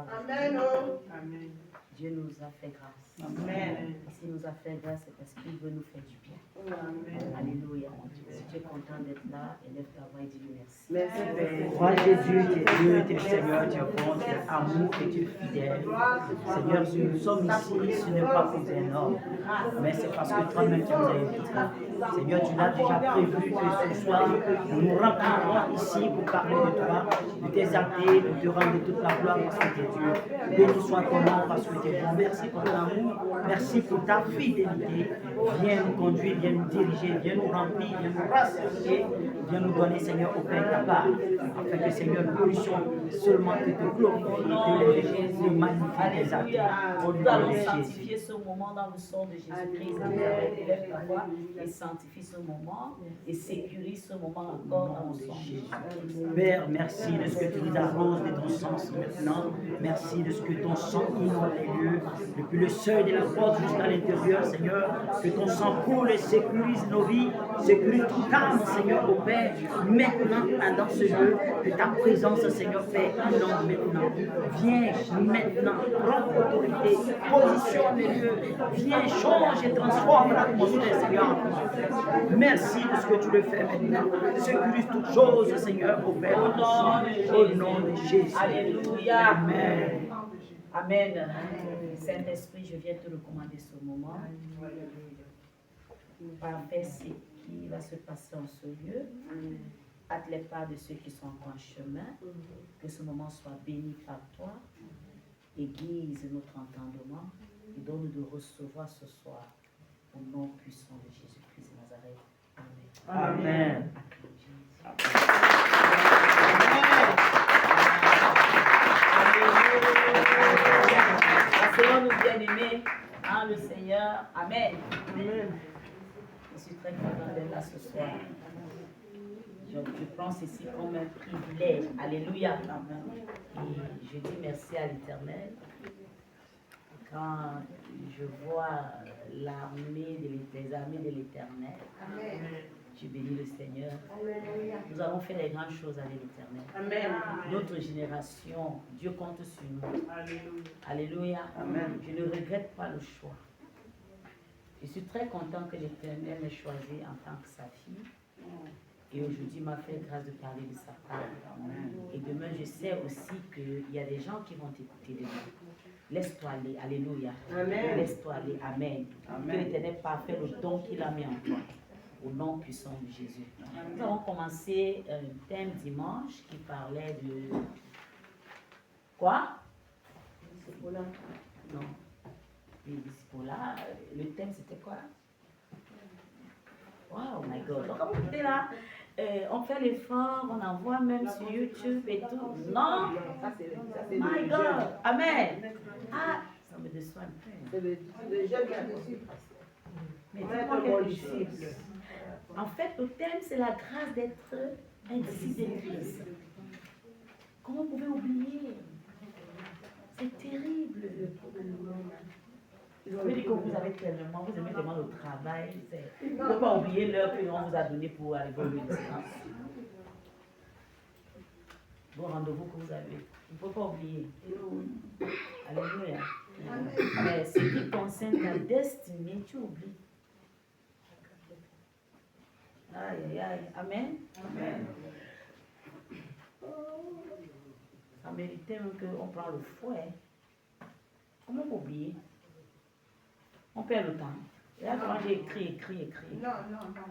gloire. Amen. Amen. Dieu nous a fait grâce. Amen. S'il nous a fait grâce, c'est parce qu'il veut nous faire du bien. Amen. Alléluia. Si tu es content d'être là, élève ta voix et dis-lui merci. Merci. Roi Jésus, tu es Dieu, tu es Seigneur, tu es bon, tu es amour et tu es fidèle. Seigneur, si nous sommes ici, ce n'est pas pour un homme, mais c'est parce que toi-même tu nous as invités. Seigneur, tu l'as déjà prévu que ce soir, nous nous rencontrons ici pour parler de toi, de t'exalter, de te rendre toute la gloire parce que tu es Dieu. Béni soit ton nom parce que tu es bon. Merci pour ton amour, merci pour ta fidélité. Viens nous conduire, viens nous diriger, viens nous remplir, viens nous rassembler, viens nous donner, Seigneur, au Père ta part, afin que, Seigneur, nous puissions seulement te glorifier, te lever, te magnifier, t'exalter. Au Nous nom allons de Jésus. sanctifier ce moment dans le sang de Jésus-Christ. Élève ta voix et sanctifie ce moment et sécurise ce moment encore dans le sang de Jésus-Christ. Père, merci de ce que tu nous arroses de ton sang maintenant. Merci de ce que ton sang inonde les lieux, depuis le seuil de la porte jusqu'à l'intérieur, Seigneur. Que ton sang coule et sécurise nos vies, sécurise toute âme, Seigneur, au Père. Maintenant, dans ce lieu, que ta présence, Seigneur, Père, inonde maintenant. Viens maintenant, prends autorité, positionne les lieux. Viens, change et transforme l'atmosphère, Seigneur. Merci de ce que tu le fais maintenant. Sécurise toutes choses, Seigneur, au Père. Au nom de Jésus. Alléluia. Amen. Amen. Saint-Esprit, je viens te recommander ce moment. Parfait ce qui va se passer en ce lieu. Hâte les pas de ceux qui sont encore en chemin. Que ce moment soit béni par toi. Aiguise notre entendement et donne-nous de recevoir ce soir au nom puissant de Jésus-Christ de Nazareth. Amen. Amen. Asseyons-nous bien-aimés en le Seigneur. Amen. Je suis très content d'être là ce soir. Je prends ceci comme un privilège. Alléluia. Et je dis merci à l'Éternel. Quand je vois les armées de l'Éternel, je bénis le Seigneur. Nous allons faire les grandes choses avec l'Éternel. Amen. Notre génération, Dieu compte sur nous. Alléluia. Alléluia. Amen. Je ne regrette pas le choix. Je suis très content que l'Éternel m'ait choisi en tant que sa fille. Et aujourd'hui, m'a fait grâce de parler de sa part. Et demain, je sais aussi qu'il y a des gens qui vont t'écouter demain. Laisse-toi aller. Alléluia. Amen. Laisse-toi aller. Amen. Que l'Éternel parfait le don qu'il a mis en toi. Au nom puissant de Jésus. Nous avons commencé un thème dimanche qui parlait de... Quoi? Non. Les disciples-là, le thème c'était quoi? Wow, my God. Donc, comme vous écoutez là, on fait l'effort, on envoie même sur YouTube et tout. Non? My God. Amen. Ah, ça me déçoit un peu. C'est le jeune qui a dessus. Mais dis-moi quelque chose. En fait, le thème, c'est la grâce d'être un disciple de Christ. Comment vous pouvez oublier? C'est terrible. Vous avez dit que vous avez tellement, vous aimez tellement le travail. Vous ne pouvez pas oublier l'heure que l'on vous a donnée pour arriver au lieu de séance. Vos rendez-vous que vous avez. Il ne faut pas oublier. Alléluia. Mais ce qui concerne ta destinée, tu oublies. Aïe, aïe, aïe. Amen. Amen. Ça méritait même qu'on prend le fouet. Comment oublier? On perd le temps. Et là, quand j'ai écrit. Non,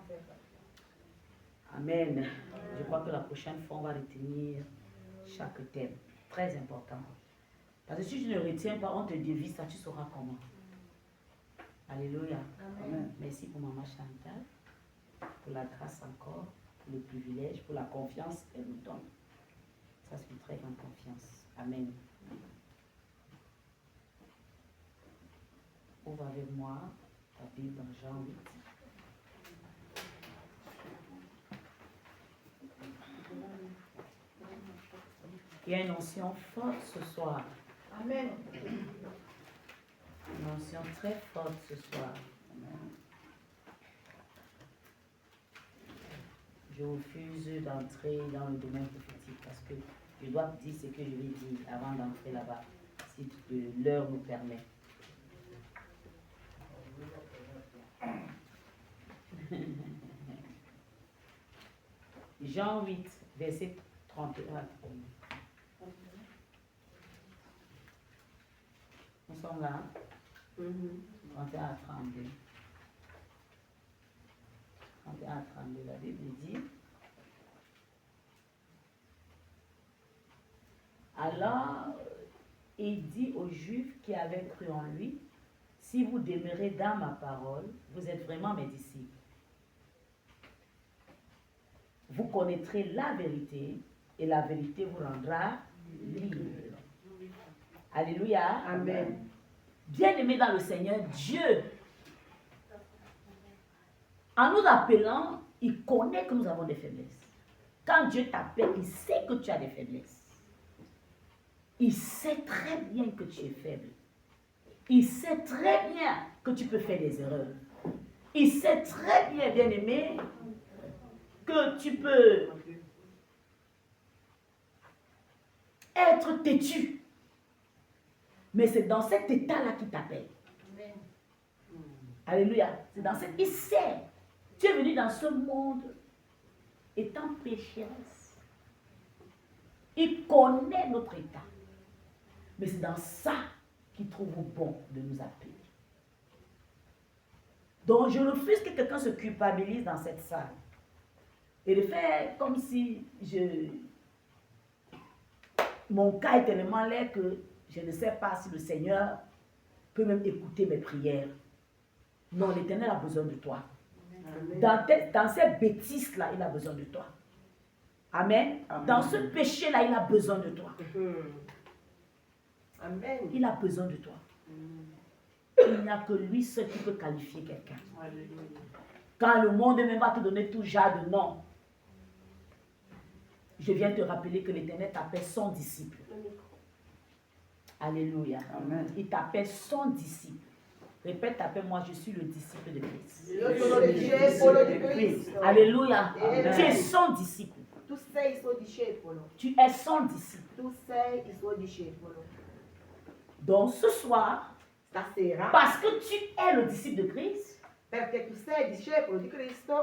fais pas. Amen. Je crois que la prochaine fois, on va retenir chaque thème. Très important. Parce que si tu ne retiens pas, on te dévie ça, tu sauras comment. Alléluia. Amen. Merci pour Maman Chantal, pour la grâce encore, pour le privilège, pour la confiance qu'elle nous donne. Ça, c'est une très grande confiance. Amen. Ouvre avec moi ta Bible dans Jean 8. Il y a une notion forte ce soir. Amen. Une notion très forte ce soir. Je refuse d'entrer dans le domaine prophétique parce que je dois dire ce que je vais dire avant d'entrer là-bas. si l'heure nous permet. Jean 8, verset 31 à 32. Nous sommes là. 31 à 32. 31 à 32, la Bible dit. Alors, il dit aux Juifs qui avaient cru en lui, si vous demeurez dans ma parole, vous êtes vraiment mes disciples. Vous connaîtrez la vérité et la vérité vous rendra libre. Alléluia. Amen. Bien-aimés dans le Seigneur, Dieu, en nous appelant, il connaît que nous avons des faiblesses. Quand Dieu t'appelle, il sait que tu as des faiblesses. Il sait très bien que tu es faible. Il sait très bien que tu peux faire des erreurs. Il sait très bien, bien-aimé, que tu peux être têtu. Mais c'est dans cet état-là qu'il t'appelle. Alléluia. C'est dans cet... Il sait. Tu es venu dans ce monde étant pécheresse. Il connaît notre état. Mais c'est dans ça qu'il trouve bon de nous appeler. Donc je refuse que quelqu'un se culpabilise dans cette salle. Et de faire comme si mon cas est tellement laid que je ne sais pas si le Seigneur peut même écouter mes prières. Non, l'Éternel a besoin de toi. Dans ces bêtises-là, il a besoin de toi. Amen. Amen. Dans ce péché-là, il a besoin de toi. Amen. Il a besoin de toi. Il n'y a que lui seul qui peut qualifier quelqu'un. Quand le monde même va te donner tout genre de noms, je viens te rappeler que l'Éternel t'appelle son disciple. Alléluia. Amen. Il t'appelle son disciple. Répète après moi, je suis le disciple de Christ. Io sono il discepolo di Cristo. Alléluia. Amen. Tu es son disciple. Tu sei il suo discepolo. Tu es son disciple. Tu sei il suo discepolo. Donc ce soir, Stasera, parce que tu es le disciple de Christ, perché tu sei il discepolo di Cristo,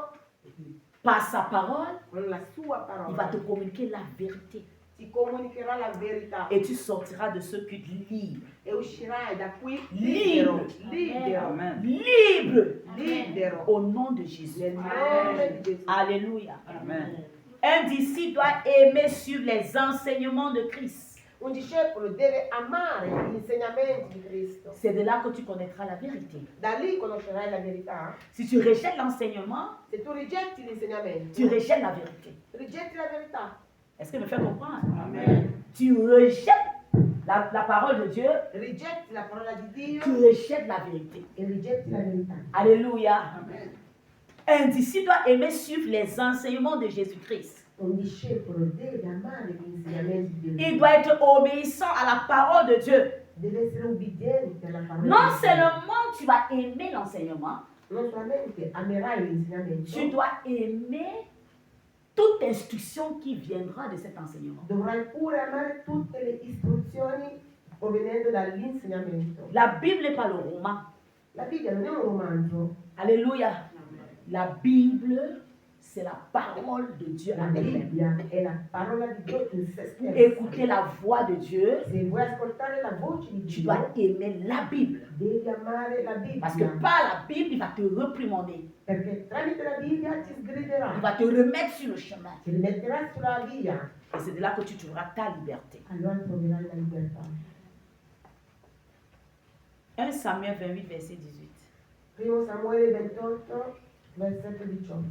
par sa parole, con la sua il va parola te communiquer la vérité. ti comunicherà la verità Et tu sortiras de ce culte libre. e uscirai da qui Libre. libero, libero, Amen. Libre. libero. Au nom de Jésus. Nel nome di Gesù. Alléluia. Amen. Un disciple doit aimer suivre les enseignements de Christ. Un discepolo deve amare gli insegnamenti di Cristo. C'est de là que tu connaîtras la vérité. Da lì conoscerai la verità. Si tu rejettes l'enseignement, Se tu rigetti l'insegnamento, tu rejettes la vérité. rigetti la verità. Est-ce que me fait comprendre? Amen. Tu rejettes la parole de Dieu, Rigetti la parola di Dio tu rejettes la vérité. e rigetti la verità. Alléluia. Amen. Un disciple doit aimer suivre les enseignements de Jésus-Christ. Un discepolo deve amare gli insegnamenti di Dio. Il doit être obéissant à la parole de Dieu. Deve essere ubbidiente alla parola Non di Dio. seulement tu vas aimer l'enseignement, Non solamente amerai l'insegnamento, tu dois aimer toute instruction qui viendra de cet enseignement. dovrai pure amare tutte le istruzioni provenendo dall'insegnamento. La Bible n'est pas le roman. La Bibbia non è un romanzo. Alléluia. La Bible, c'est la parole de Dieu La en elle-même. Bibbia è la parola di Dio in se stessa. Écouter la voix de Dieu, Se vuoi ascoltare la voce di tu Dio, dois aimer la Bible. devi amare la Parce que Bibbia. par la Bible, il va te réprimander. Perché tramite la Bibbia ti Il sgriderà, va te remettre sur le chemin. ti rimetterà sulla via. Et c'est de là que tu trouveras ta liberté. Allora troverai la libertà. 1 Samuel 28, verset 18. Primo Samuele 28, versetto 18.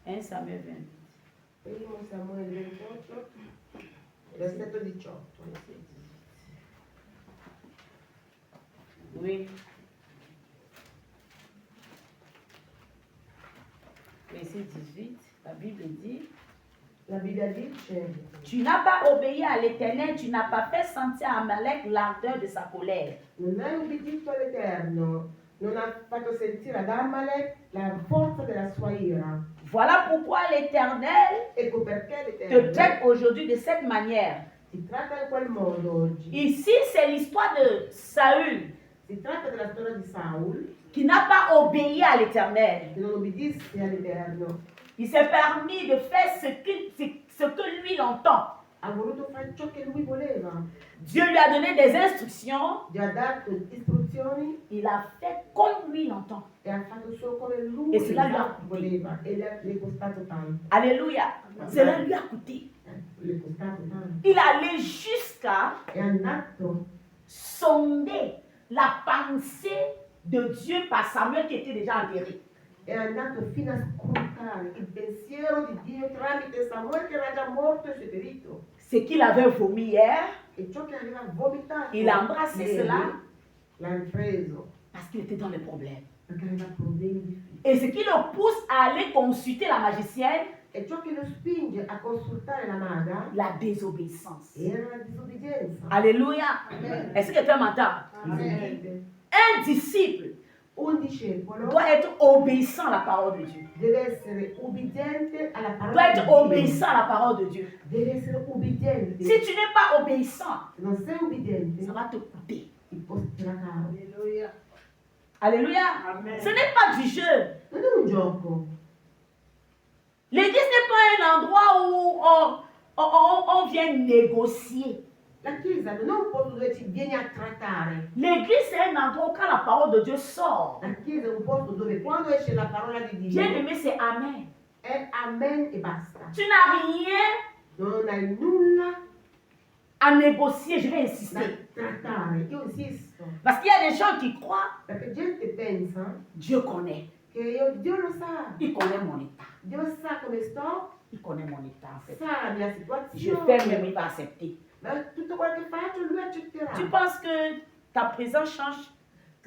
1 Samuel 28. Primo Samuele 28, versetto 18. Oui. Verset 18, la Bible dit, La Bibbia dice, tu n'as pas obéi à l'Éternel, tu n'as pas fait sentir à Amalek l'ardeur de sa colère. non hai ubbidito all'Eterno, non ha fatto sentire ad Amalek la forza della sua ira. Voilà pourquoi l'Éternel Ecco perché te l'Eterno traite aujourd'hui de cette manière. ti tratta in quel modo oggi. Ici, c'est l'histoire de Saül Si tratta della storia di Saul, qui n'a pas obéi à l'Éternel. che non obbedisse all'Eterno. Il s'est permis de faire ce que lui il entend. Ha voluto fare ciò che lui voleva. Dieu lui a donné des instructions. Gli ha dato istruzioni Il a fait comme lui il entend. e ha fatto solo come lui E se la lui ha voleva. E le è costato tanto. Alléluia. Cela lui a coûté. Le è costato tanto. Il allait jusqu'à È andato sonder la pensée de Dieu par Samuel qui était déjà enterré. è andato fino a scrutare il pensiero di Dio tramite Samuele che era già morto e seppellito. Ce qu'il avait vomi hier, E ciò che aveva vomitato il a embrassé ieri, cela l'ha ripreso parce qu'il était dans les problèmes. perché aveva problemi difficili. Et ce qui le pousse à aller consulter la magicienne, E ciò che lo spinge a consultare la maga la désobéissance. era la disobbedienza. Alléluia. Est-ce que quelqu'un m'entend? Amen. Un disciple Un discepolo doit être obéissant à la parole de Dieu. deve essere ubbidiente alla Doit parola di être Dio. obéissant à la parole de Dieu. Deve essere ubbidiente. Si tu n'es pas obéissant, Se non sei ubbidiente, ça va te coûter. ti costerà caro. Alléluia. Ce n'est pas du jeu. Non è un gioco. L'église n'est pas un endroit où on vient négocier. La Chiesa non è un posto dove ci vieni a trattare. L'église, c'est un endroit où quand la parole de Dieu sort, La Chiesa è un posto dove quando esce la parola di Dio bien aimé, c'est Amen. è amen e basta. Tu n'as rien Non hai nulla à négocier, je vais da insister. trattare. Io insisto. Parce qu'il y a des gens qui croient, Perché gente pensa Dieu connaît. che Dio lo sa. Il connaît mon état. Dio sa come sto, Il connaît mon état en fait. sa la mia Je situazione. fais, même il va accepter. Ma tutto quello che faccio lui accetterà. Tu penses que ta présence change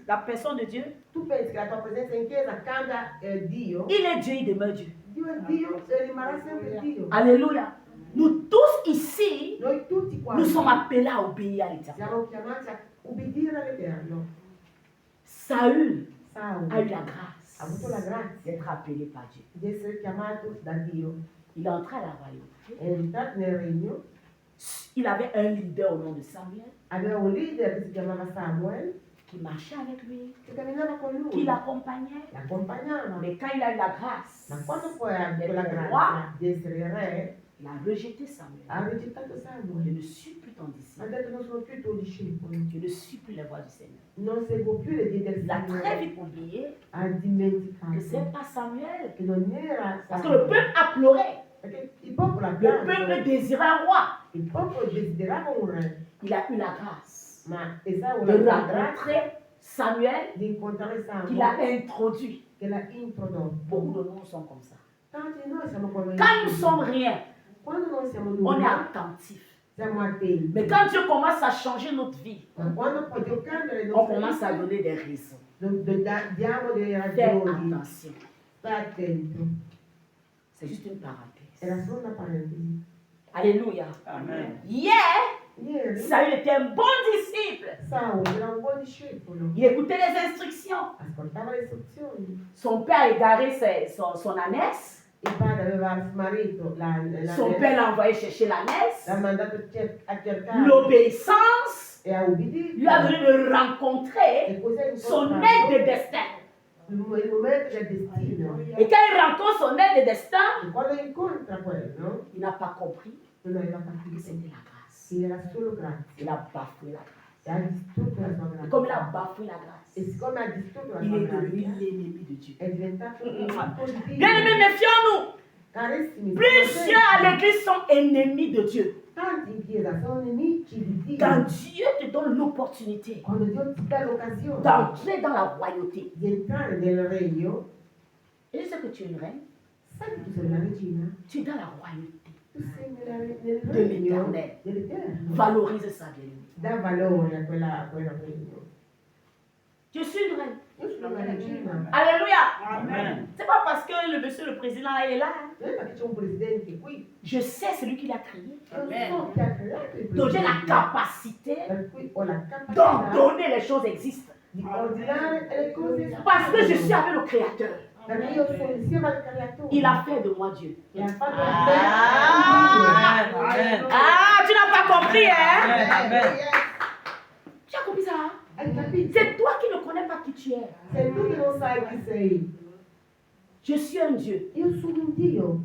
la personne de Dieu? Tu pensi che la tua presenza in chiesa cambia Dio? Il est Dieu, il demeure Dieu. Dio è Dio e rimarrà sempre Dio. Alléluia. Nous tous ici, Noi tutti nous quanti sommes appelés à obéir à l'Éternel. siamo chiamati a ubbidire all'Eterno. Saül Saul a eu la ha grâce avuto la grazia d'être appelé par Dieu. di essere chiamato da Dio. Il est entré à la royauté. È entrato nel regno, Il avait un leader au nom de Samuel aveva un leader che si chiamava Samuel qui marchait avec lui, che camminava con qui lui, l'accompagnait. l'accompagnava. Mais quand il a eu la grâce, Ma quando poi ha avuto la Del grazia di essere re, il a rejeté Samuel. ha rigettato Je Samuel. ne suis plus ton Ha disciple. detto non sono più tuo discepolo, Je ne suis plus les voies du Seigneur. non seguo più le vie del Il a très Signore. vite oublié Ha que ce dimenticato n'est pas Samuel. che non era Parce que le Samuel. peuple a pleuré. Perché il popolo ha Le peuple pianto, désirait un roi. il popolo desiderava un re, Il a eu la grâce ma Esau de aveva la grazia rencontrer Samuel di incontrare qui l'a Samuel introduit. che l'ha introdotto. Beaucoup de nous sont comme ça. Tanti di noi siamo come Quand nous sommes rien, quando noi siamo on est nulla, attentif. siamo attenti. Mais quand Dieu commence à changer notre vie, Ma quando poi Dio cambia le on nostre commence à vite, donner des raisons. diamo delle Fais ragioni. attention. Stai attento. C'est juste une parenthèse. Era solo una parentesi. Alléluia. Amen. Hier, Ieri Saül était un bon disciple. Saul era un buon discepolo. Il écoutait les instructions. Ascoltava le istruzioni. Son père a égaré son ânesse. Il padre aveva smarrito Son père l'a envoyé chercher l'ânesse. l'ha mandato a cercare L'obéissance e ha ubbidito. lui a donné de rencontrer E cos'è son aide incontrato? de destin. Il momento del destino. Et quand il rencontre son aide de destin, E quando incontra quello, il n'a pas compris non aveva que capito c'était la grâce. che era solo grazia. Il a bafoué la grâce. E ha distrutto la sua Et comme il a grazia. bafoué la grâce, E siccome ha distrutto la il sua est devenu grazia, l'ennemi de Dieu. è diventato un nemico di Bien aimés, Dio. méfions-nous. Carissimi, Plusieurs à l'église sont ennemis de Dieu. tanti in chiesa sono nemici di Dio. Quand Dieu te donne l'opportunité Quando Dio ti dà l'occasione d'entrer dans la royauté, di entrare nel regno, et je sais que tu es une reine, sai che tu sei una regina? tu es dans la royauté. Tu sei nel De regno l'Éternel. dell'Eterno. Valorise ça, bien-aimé. Dà valore a quel regno. Je suis une reine. Io sono una regina. Alléluia. Amen. C'est pas parce que le monsieur le président est là. Hein. Non è perché c'è un presidente qui. Je sais celui qui l'a créé. Io so che ha creato il Donc j'ai la presidente. capacité Per cui ho la capacità d'ordonner les choses existent. di ordinare le cose. Parce que je suis avec le Créateur. Perché io sono insieme al creatore. Il a fait de moi Dieu. E ha fatto Amen. Amen. Ah, tu n'as pas compris, hein? Amen. Tu as compris ça? Hai capito? C'est toi qui ne connais pas qui tu es. Sei tu che non sai chi sei. Je suis un Dieu. Io sono un Dio.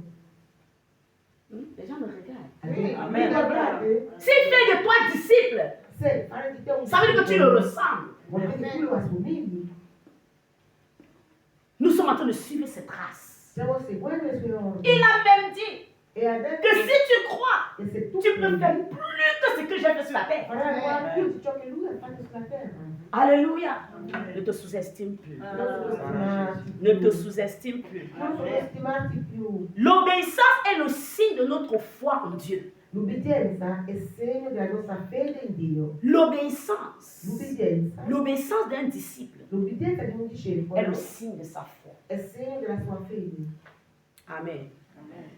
Les gens me regardent. Mi guardate? S'il fait de toi disciple, Se fare di te un ça veut dire que tu le ressembles. vuol dire che tu lo assomigli. Nous sommes en train de suivre ses traces. Stiamo seguendo le sue ordini. Il a même dit E ha detto que si tu crois, che se tu tu peux credi, faire plus que ce que j'ai fait sur la terre. farai ancora più di ciò che lui ha fatto sulla terra. Alléluia. Ne te sous-estime plus. Non sono stimati Ne te più. sous-estime plus. Non sono stimati più. L'obéissance est le signe de notre foi en Dieu. L'ubbidienza è segno della nostra fede in Dio. L'obéissance. L'ubbidienza, L'obéissance d'un disciple l'ubbidienza di un est le discepolo signe de sa foi. è segno della sua fede. Amen.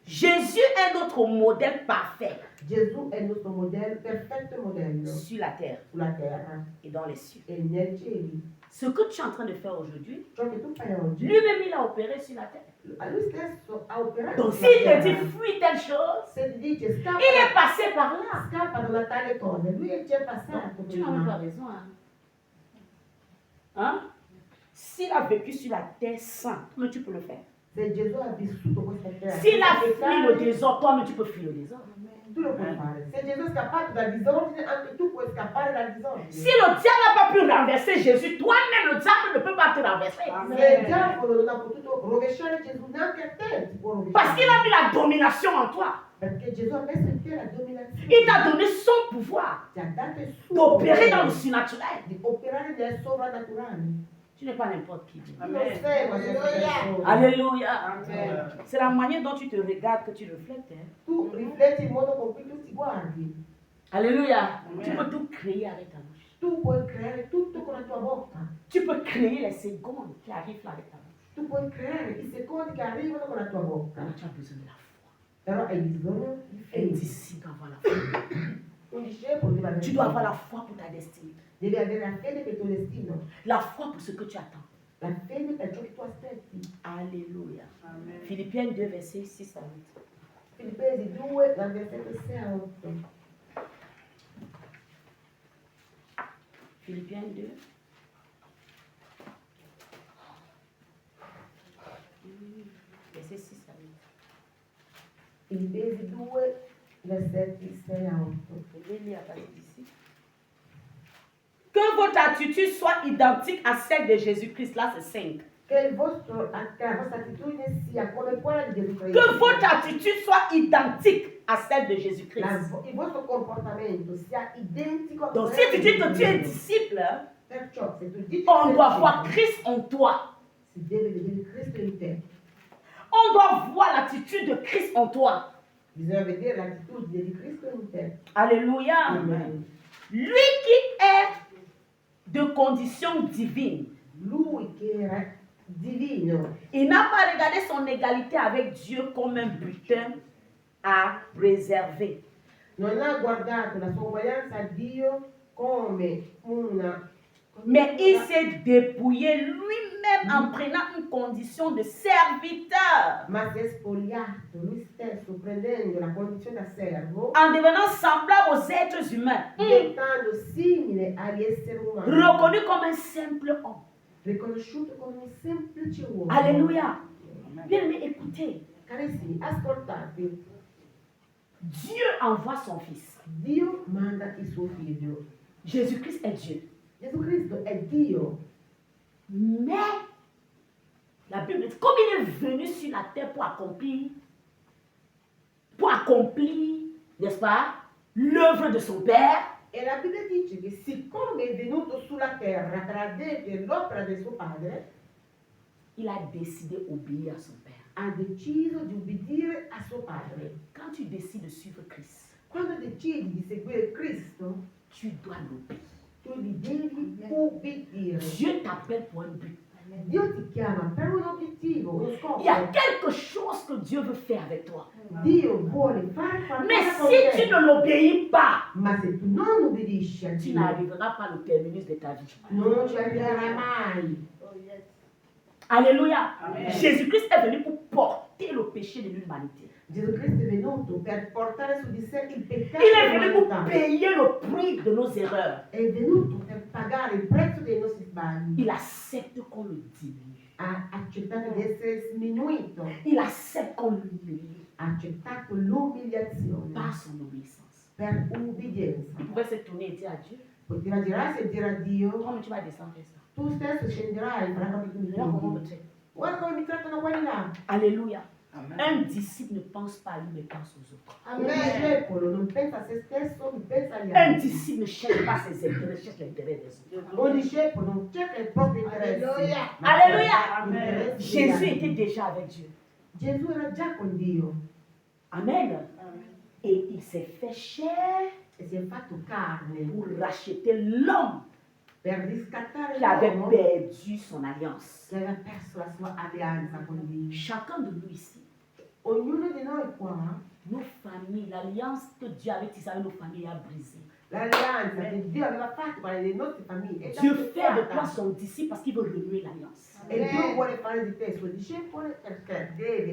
Jésus est notre modèle parfait Gesù è il nostro modello, perfetto modello sur la terre sulla terra et dans les cieux. e nei cieli. Ce que tu es en train de faire aujourd'hui, Ciò che tu fai oggi, lui-même il a opéré sur la terre. a lui stesso ha operato Donc sulla s'il te terra. dit fuis telle chose, Se ti dice il est passé par là. scappa da una tale cosa, lui è già passato Tu n'as même pas prima. raison. Hein? S'il a vécu sur la terre saint, comment tu peux le faire? Se Gesù ha vissuto questa terra, S'il a senza fui le peccare, désordre, toi-même tu peux fuir le désordre. tu lo puoi fare. Se Gesù è scappato dal disordine, anche tu puoi scappare dal disordine. Si le diable n'a pas pu renverser Jésus, toi-même le diable ne peut pas te renverser. Se il diavolo non ha potuto rovesciare Gesù, neanche a te ti può Parce qu'il a rovesciare. mis la domination en toi. Perché Gesù ha messo in te la dominazione. Il t'a donné son pouvoir Ti ha dato il suo d'opérer dans le potere surnaturel. di operare nel sovrannaturale. Tu n'es pas n'importe qui. Tu non sei qualsiasi persona. Alléluia. Amen. C'est la manière dont tu te regardes que tu reflètes. Hein. Tu rifletti il modo con cui tu ti guardi. Alléluia. Tu peux tout créer avec ta bouche. Tu puoi creare tutto con la tua bocca. Tu peux créer les secondes qui arrivent là avec ta bouche. Tu puoi creare i secondi che arrivano con la tua bocca. Mais tu as besoin de la foi. Però hai bisogno di Un fede. disciple doit avoir la foi. Un discepolo deve avere Tu dois avoir fede. la foi pour ta destinée. Devi avere la fede per il tuo destino. La foi pour ce que tu attends. La fede per ciò che tu aspetti. Alléluia. Philippiens 2, versets 6 à 8. Filippesi 2, dal versetto 6 a 8. Philippiens 2. Verset 6 à 8. Filippesi 2, versetti 6 a 8. Je vais lire à partir d'ici. Que votre attitude soit identique à celle de Jésus-Christ. Là, c'est 5. Che la vostra attitudine sia come quella di Gesù Cristo. Que votre attitude soit identique à celle de Jésus-Christ. Il vostro comportamento sia identico a Donc, quello si tu di dis que tu es Gesù. disciple, Perciò, se tu dici on che doit sei voir discepolo, Christ en toi. si deve vedere Cristo in te. On doit voir l'attitude de Christ en toi. Bisogna vedere l'attitudine di Cristo in te. Alléluia. Amen. Lui qui est de condition divine, Lui che era divino, il n'a pas regardé son égalité avec Dieu comme un butin à préserver. non ha guardato la sua uguaglianza a Dio come una... Mais il s'est dépouillé lui-même en prenant une condition de serviteur, Ma si è spogliato lui stesso prendendo la condizione da servo, en devenant semblable aux êtres humains, diventando simile agli esseri umani, reconnu comme un simple homme. riconosciuto come un semplice uomo. Alléluia. Bien-aimés, écoutez, Carissimi, ascoltate, Dieu envoie son Fils. Dio manda il suo figlio. Jésus-Christ est Dieu. Gesù Cristo è Dio, Mais la Bible dit, comme il est venu sur la terre pour accomplir, n'est-ce pas, l'œuvre de son Père, e la Bibbia dice che siccome è venuto sulla terra per adempiere l'opera del suo padre, il a décidé d'obéir à son Père. ha deciso di ubbidire a suo padre. Quand tu décides de suivre Christ, Quando decidi di seguire Cristo, tu dois l'obéir. tu gli devi ubbidire. Dieu t'appelle pour un but. Dio ti chiama per un obiettivo, uno scopo. Il y a quelque chose que Dieu veut faire avec toi. Dio vuole fare Mais qualcosa con si tu te. ne l'obéis pas, Ma se tu non ubbidisci a tu Dio, n'arriveras pas au terminus de ta vie. non ci arriverai mai. Alléluia. Jésus-Christ est venu pour porter le péché de l'humanité. Gesù Cristo è venuto per portare su di sé il peccato Il est venu pour dell'umanità. payer le prix de nos erreurs. È venuto per pagare il prezzo dei nostri sbagli. Il accepte qu'on le diminue. Ha accettato di essere sminuito. Il accepte qu'on l'humilie Ha accettato l'umiliazione par son obéissance. per ubbidienza. Il pouvait se tourner et dire à Dieu, Poteva girarsi e dire a Dio, comment tu vas descendre ça? tu stesso scenderai, farai capitoli Regarde comment on me tuoi. traite. Guarda come mi trattano quelli là. Alléluia. Un disciple ne pense pas à lui, mais pense aux autres. Un discepolo non pensa a se stesso, non pensa agli Un altri. disciple ne cherche pas ses intérêts, cherche l'intérêt des autres. Un discepolo non cerca il proprio interesse. ma Alléluia. l'interesse degli Jésus altri. était déjà avec Dieu. Gesù era già con Dio Amen. Et il s'est fait chair e si è fatto carne pour racheter l'homme per riscattare qui avait l'uomo perdu son alliance. che aveva perso la sua alleanza con Dio. Chacun de nous ici, Ognuno di noi qua, nos familles, l'alliance que Dieu avait tissée avec nos familles a brisé. l'alleanza che Dio aveva fatto con le nostre famiglie è già Dieu fait de spezzata. toi son disciple parce qu'il veut renouer l'alliance. E Dio vuole fare di te suo discepolo perché deve